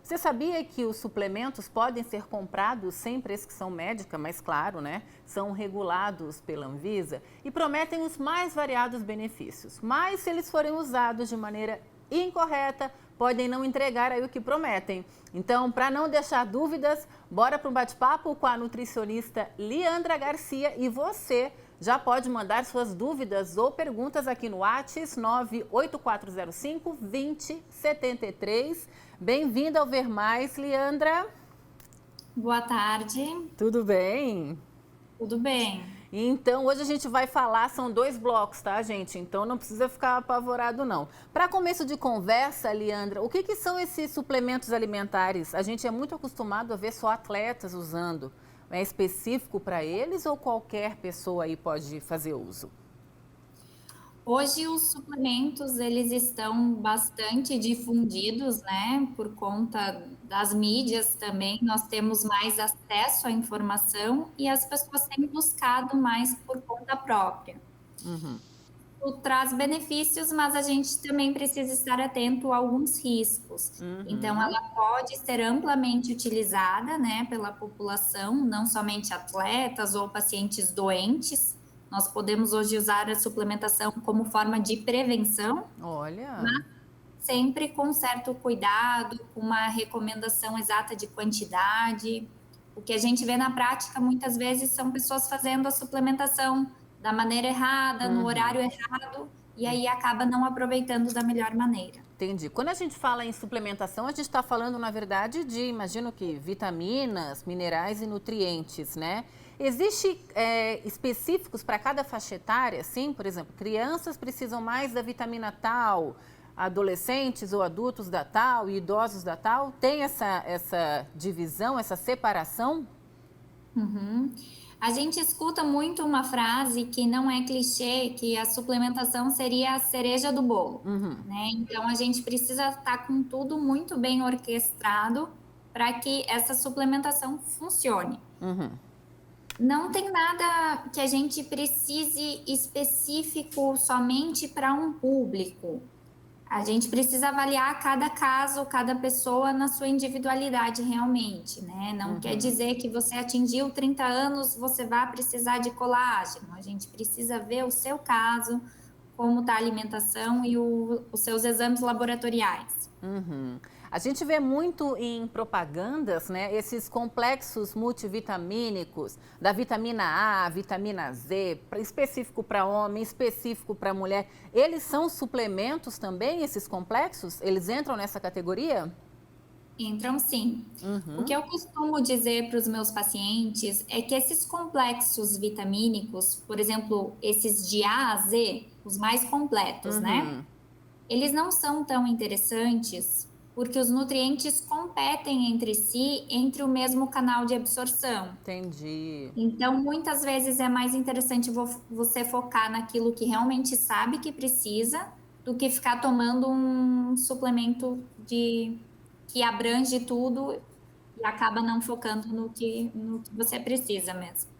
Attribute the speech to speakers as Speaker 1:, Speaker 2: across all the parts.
Speaker 1: Você sabia que os suplementos podem ser comprados sem prescrição médica, mas claro, né? São regulados pela Anvisa e prometem os mais variados benefícios. Mas se eles forem usados de maneira incorreta, podem não entregar aí o que prometem. Então, para não deixar dúvidas, bora para um bate-papo com a nutricionista Liandra Garcia e você já pode mandar suas dúvidas ou perguntas aqui no WhatsApp 98405-2073. Bem-vinda ao Ver Mais, Liandra.
Speaker 2: Boa tarde.
Speaker 1: Tudo bem?
Speaker 2: Tudo bem.
Speaker 1: Então, hoje a gente vai falar, são 2 blocos, tá, gente? Então, não precisa ficar apavorado, não. Para começo de conversa, Liandra, o que são esses suplementos alimentares? A gente é muito acostumado a ver só atletas usando. É específico para eles ou qualquer pessoa aí pode fazer uso?
Speaker 2: Hoje os suplementos, eles estão bastante difundidos, né? Por conta das mídias também, nós temos mais acesso à informação e as pessoas têm buscado mais por conta própria. Traz benefícios, mas a gente também precisa estar atento a alguns riscos. Então, ela pode ser amplamente utilizada, né, pela população, não somente atletas ou pacientes doentes. Nós podemos hoje usar a suplementação como forma de prevenção.
Speaker 1: Olha.
Speaker 2: Mas sempre com certo cuidado, com uma recomendação exata de quantidade. O que a gente vê na prática muitas vezes são pessoas fazendo a suplementação da maneira errada, no horário errado, e aí acaba não aproveitando da melhor maneira.
Speaker 1: Entendi. Quando a gente fala em suplementação, a gente está falando, na verdade, de, imagino que, vitaminas, minerais e nutrientes, né? Existe específicos para cada faixa etária, assim? Por exemplo, crianças precisam mais da vitamina tal, adolescentes ou adultos da tal e idosos da tal? Tem essa divisão, essa separação?
Speaker 2: A gente escuta muito uma frase que não é clichê, que a suplementação seria a cereja do bolo, né? Então, a gente precisa estar com tudo muito bem orquestrado para que essa suplementação funcione. Não tem nada que a gente precise específico somente para um público. A gente precisa avaliar cada caso, cada pessoa na sua individualidade realmente, né? Não quer dizer que você atingiu 30 anos, você vai precisar de colágeno. A gente precisa ver o seu caso, como está a alimentação e os seus exames laboratoriais.
Speaker 1: A gente vê muito em propagandas, né, esses complexos multivitamínicos, da vitamina A, vitamina Z, específico para homem, específico para mulher. Eles são suplementos também, esses complexos? Eles entram nessa categoria?
Speaker 2: Entram sim. O que eu costumo dizer para os meus pacientes é que esses complexos vitamínicos, por exemplo, esses de A a Z, os mais completos, né? Eles não são tão interessantes porque os nutrientes competem entre si, entre o mesmo canal de absorção.
Speaker 1: Entendi.
Speaker 2: Então, muitas vezes é mais interessante você focar naquilo que realmente sabe que precisa, do que ficar tomando um suplemento que abrange tudo e acaba não focando no que você precisa mesmo.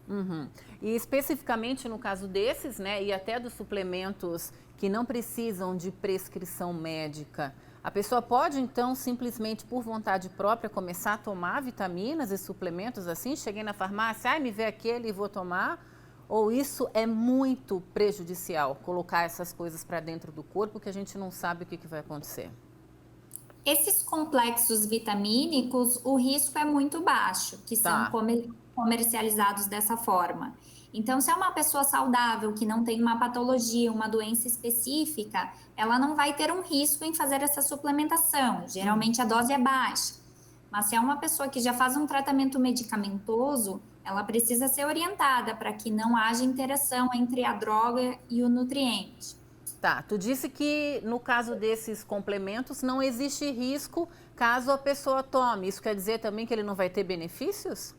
Speaker 1: E especificamente no caso desses, né, e até dos suplementos que não precisam de prescrição médica, a pessoa pode então simplesmente por vontade própria começar a tomar vitaminas e suplementos assim? Cheguei na farmácia, me vê aquele e vou tomar? Ou isso é muito prejudicial, colocar essas coisas para dentro do corpo que a gente não sabe o que vai acontecer?
Speaker 2: Esses complexos vitamínicos, o risco é muito baixo, que são comercializados dessa forma. Então, se é uma pessoa saudável, que não tem uma patologia, uma doença específica, ela não vai ter um risco em fazer essa suplementação. Geralmente a dose é baixa. Mas se é uma pessoa que já faz um tratamento medicamentoso, ela precisa ser orientada para que não haja interação entre a droga e o nutriente.
Speaker 1: Tá, tu disse que no caso desses complementos não existe risco caso a pessoa tome. Isso quer dizer também que ele não vai ter benefícios?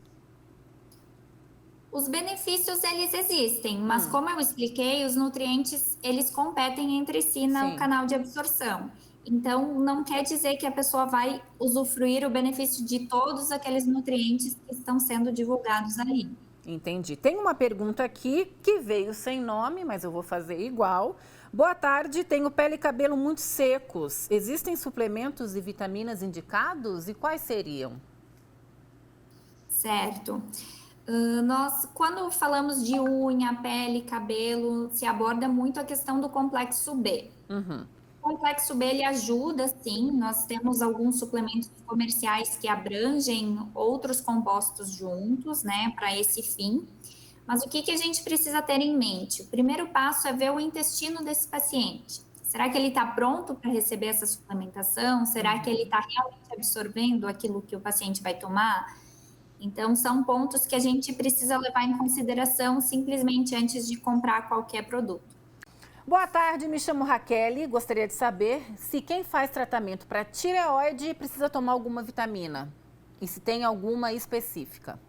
Speaker 2: Os benefícios, eles existem, mas como eu expliquei, os nutrientes, eles competem entre si no canal de absorção. Então, não quer dizer que a pessoa vai usufruir o benefício de todos aqueles nutrientes que estão sendo divulgados ali.
Speaker 1: Entendi. Tem uma pergunta aqui que veio sem nome, mas eu vou fazer igual. Boa tarde, tenho pele e cabelo muito secos. Existem suplementos e vitaminas indicados e quais seriam?
Speaker 2: Certo. Nós, quando falamos de unha, pele, cabelo, se aborda muito a questão do complexo B. O complexo B, ele ajuda, sim, nós temos alguns suplementos comerciais que abrangem outros compostos juntos, né, para esse fim. Mas o que a gente precisa ter em mente? O primeiro passo é ver o intestino desse paciente. Será que ele está pronto para receber essa suplementação? Será que ele está realmente absorvendo aquilo que o paciente vai tomar? Então, são pontos que a gente precisa levar em consideração simplesmente antes de comprar qualquer produto.
Speaker 1: Boa tarde, me chamo Raquel e gostaria de saber se quem faz tratamento para tireoide precisa tomar alguma vitamina e se tem alguma específica.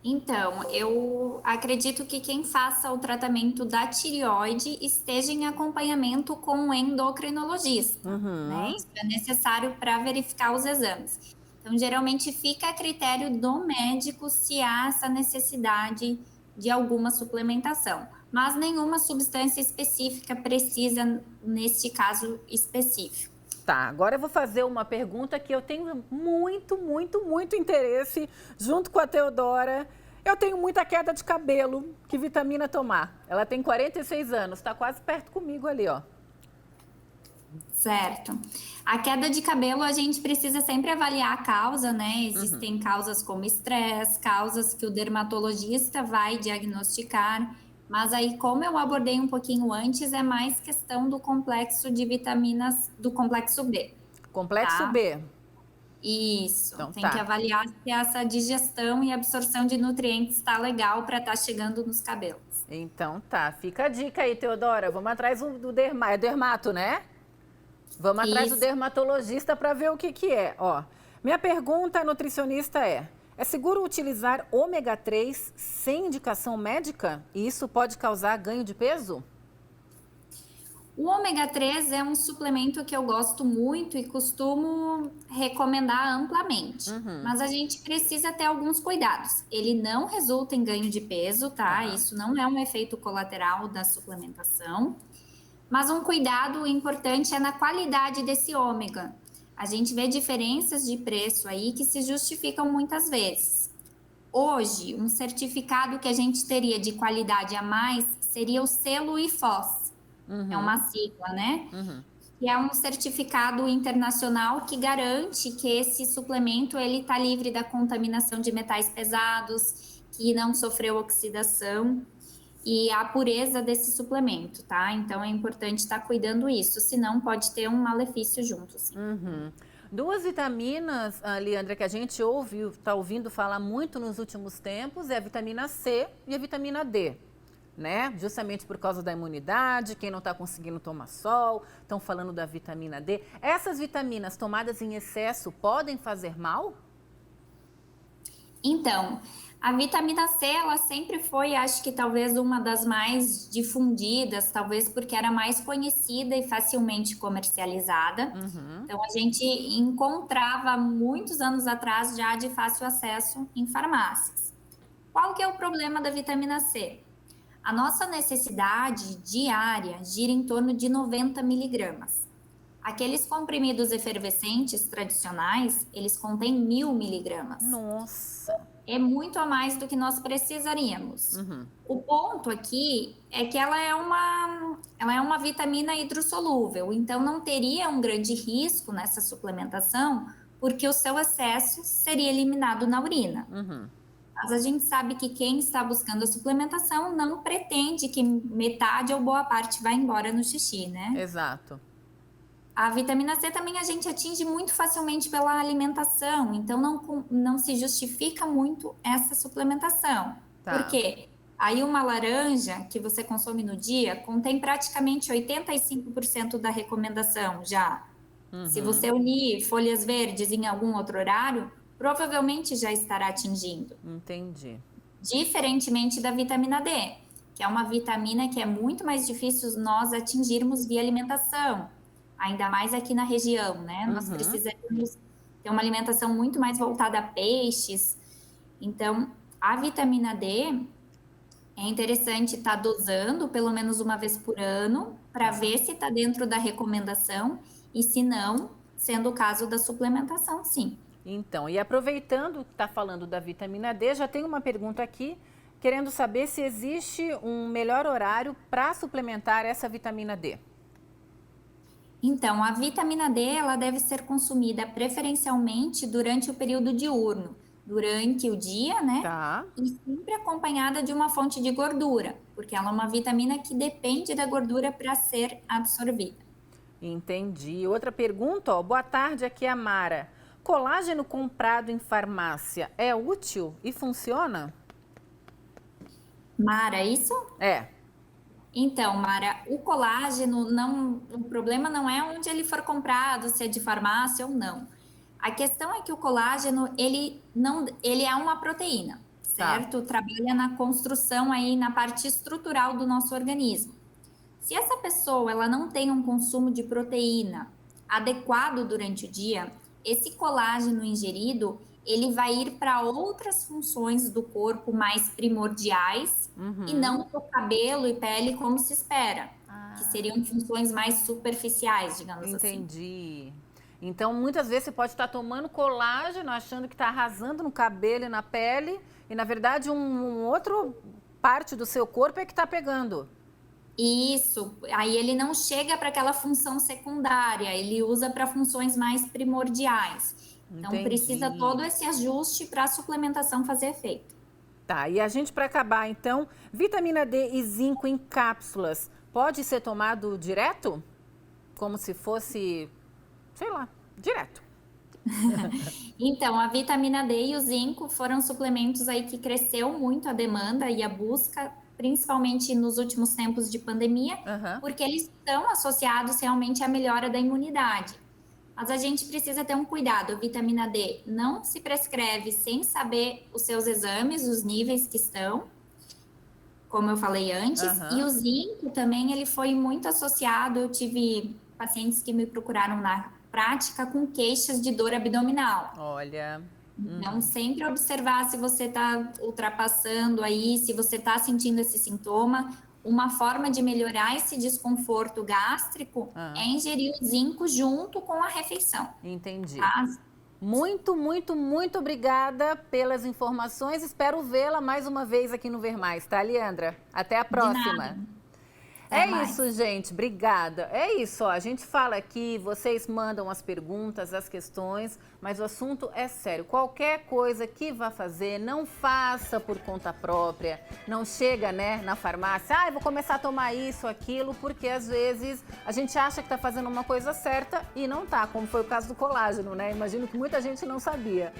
Speaker 2: Então, eu acredito que quem faça o tratamento da tireoide esteja em acompanhamento com um endocrinologista, né? Isso é necessário para verificar os exames. Então, geralmente fica a critério do médico se há essa necessidade de alguma suplementação, mas nenhuma substância específica precisa neste caso específico.
Speaker 1: Tá, agora eu vou fazer uma pergunta que eu tenho muito interesse junto com a Teodora. Eu tenho muita queda de cabelo, que vitamina tomar? Ela tem 46 anos, está quase perto comigo ali, ó.
Speaker 2: Certo. A queda de cabelo, a gente precisa sempre avaliar a causa, né? Existem causas como estresse, causas que o dermatologista vai diagnosticar. Mas aí, como eu abordei um pouquinho antes, é mais questão do complexo de vitaminas do complexo B.
Speaker 1: Complexo
Speaker 2: tá?
Speaker 1: B.
Speaker 2: Isso.
Speaker 1: Então,
Speaker 2: tem
Speaker 1: tá.
Speaker 2: que avaliar se essa digestão e absorção de nutrientes está legal para estar chegando nos cabelos.
Speaker 1: Então tá, fica a dica aí, Teodora. Vamos atrás do dermato, né? Vamos atrás do dermatologista para ver o que é. Ó, minha pergunta à nutricionista é seguro utilizar ômega 3 sem indicação médica? E isso pode causar ganho de peso?
Speaker 2: O ômega 3 é um suplemento que eu gosto muito e costumo recomendar amplamente. Mas a gente precisa ter alguns cuidados. Ele não resulta em ganho de peso, tá? Isso não é um efeito colateral da suplementação. Mas um cuidado importante é na qualidade desse ômega. A gente vê diferenças de preço aí que se justificam muitas vezes. Hoje, um certificado que a gente teria de qualidade a mais seria o selo IFOS. É uma sigla, né? Que é um certificado internacional que garante que esse suplemento ele está livre da contaminação de metais pesados, que não sofreu oxidação e a pureza desse suplemento, tá? Então é importante estar cuidando isso, senão pode ter um malefício junto, sim.
Speaker 1: Duas vitaminas, Leandra, que a gente está ouvindo falar muito nos últimos tempos, é a vitamina C e a vitamina D, né? Justamente por causa da imunidade, quem não está conseguindo tomar sol, estão falando da vitamina D. Essas vitaminas tomadas em excesso podem fazer mal?
Speaker 2: Então, a vitamina C, ela sempre foi, acho que talvez uma das mais difundidas, talvez porque era mais conhecida e facilmente comercializada. Então, a gente encontrava muitos anos atrás já de fácil acesso em farmácias. Qual que é o problema da vitamina C? A nossa necessidade diária gira em torno de 90 miligramas. Aqueles comprimidos efervescentes tradicionais, eles contêm 1000 miligramas.
Speaker 1: Nossa!
Speaker 2: É muito a mais do que nós precisaríamos. O ponto aqui é que ela é uma vitamina hidrossolúvel, então não teria um grande risco nessa suplementação, porque o seu excesso seria eliminado na urina. Mas a gente sabe que quem está buscando a suplementação não pretende que metade ou boa parte vá embora no xixi, né?
Speaker 1: Exato.
Speaker 2: A vitamina C também a gente atinge muito facilmente pela alimentação, então não se justifica muito essa suplementação. Por quê? Aí uma laranja que você consome no dia contém praticamente 85% da recomendação já. Se você unir folhas verdes em algum outro horário, provavelmente já estará atingindo.
Speaker 1: Entendi.
Speaker 2: Diferentemente da vitamina D, que é uma vitamina que é muito mais difícil nós atingirmos via alimentação, ainda mais aqui na região, né? Nós precisamos ter uma alimentação muito mais voltada a peixes. Então, A vitamina D é interessante estar dosando pelo menos uma vez por ano para ver se está dentro da recomendação e se não, sendo o caso da suplementação, sim.
Speaker 1: Então, e aproveitando que está falando da vitamina D, já tem uma pergunta aqui querendo saber se existe um melhor horário para suplementar essa vitamina D.
Speaker 2: Então, a vitamina D ela deve ser consumida preferencialmente durante o período diurno, durante o dia, né?
Speaker 1: Tá.
Speaker 2: E sempre acompanhada de uma fonte de gordura, porque ela é uma vitamina que depende da gordura para ser absorvida.
Speaker 1: Entendi. Outra pergunta, ó. Boa tarde, aqui é a Mara. Colágeno comprado em farmácia é útil e funciona?
Speaker 2: Mara, isso?
Speaker 1: É.
Speaker 2: Então, Mara, o colágeno não, o problema não é onde ele for comprado, se é de farmácia ou não. A questão é que o colágeno, ele é uma proteína, certo? Trabalha na construção aí, na parte estrutural do nosso organismo. Se essa pessoa, ela não tem um consumo de proteína adequado durante o dia, esse colágeno ingerido, ele vai ir para outras funções do corpo mais primordiais e não para o cabelo e pele como se espera, que seriam funções mais superficiais, digamos assim.
Speaker 1: Entendi. Então, muitas vezes você pode estar tomando colágeno, achando que está arrasando no cabelo e na pele, e na verdade outro parte do seu corpo é que está pegando.
Speaker 2: Isso, aí ele não chega para aquela função secundária, ele usa para funções mais primordiais. Então, precisa todo esse ajuste para a suplementação fazer efeito.
Speaker 1: Tá, e a gente, para acabar, então, vitamina D e zinco em cápsulas, pode ser tomado direto? Como se fosse, sei lá, direto.
Speaker 2: Então, a vitamina D e o zinco foram suplementos aí que cresceu muito a demanda e a busca, principalmente nos últimos tempos de pandemia, porque eles estão associados realmente à melhora da imunidade. Mas a gente precisa ter um cuidado. A vitamina D não se prescreve sem saber os seus exames, os níveis que estão, como eu falei antes. E o zinco também, ele foi muito associado. Eu tive pacientes que me procuraram na prática com queixas de dor abdominal.
Speaker 1: Olha.
Speaker 2: Então, sempre observar se você está ultrapassando aí, se você está sentindo esse sintoma. Uma forma de melhorar esse desconforto gástrico é ingerir o zinco junto com a refeição.
Speaker 1: Entendi.
Speaker 2: Tá?
Speaker 1: Muito, muito, muito obrigada pelas informações. Espero vê-la mais uma vez aqui no Ver Mais, tá, Leandra? Até a próxima. É isso, gente. Obrigada. É isso, ó. A gente fala aqui, vocês mandam as perguntas, as questões, mas o assunto é sério. Qualquer coisa que vá fazer, não faça por conta própria. Não chega, né, na farmácia, eu vou começar a tomar isso, aquilo, porque às vezes a gente acha que está fazendo uma coisa certa e não tá, como foi o caso do colágeno, né? Imagino que muita gente não sabia.